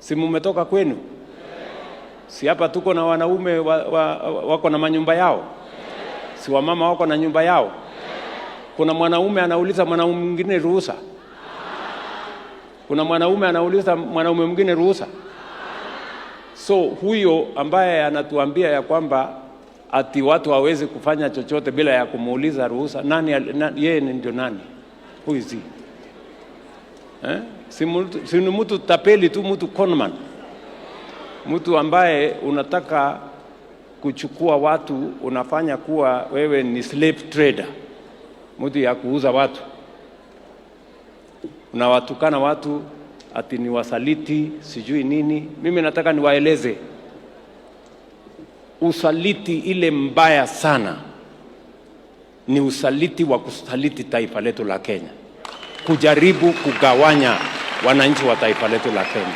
Si mmetoka kwenu? Si hapa tuko na wanaume wako na manyumba yao? Si wamama wako na nyumba yao? Kuna mwanaume anauliza mwanaume mwingine ruhusa? Kuna mwanaume anauliza mwanaume mwingine ruhusa? So huyo ambaye anatuambia ya kwamba ati watu hawezi kufanya chochote bila ya kumuuliza ruhusa, yeye ndio nani? Who is he? Si mtu tapeli tu, mtu conman, mtu ambaye unataka kuchukua watu, unafanya kuwa wewe ni slave trader, mtu ya kuuza watu. Unawatukana watu ati ni wasaliti sijui nini. Mimi nataka niwaeleze usaliti ile mbaya sana ni usaliti wa kusaliti taifa letu la Kenya, kujaribu kugawanya wananchi wa taifa letu la Kenya.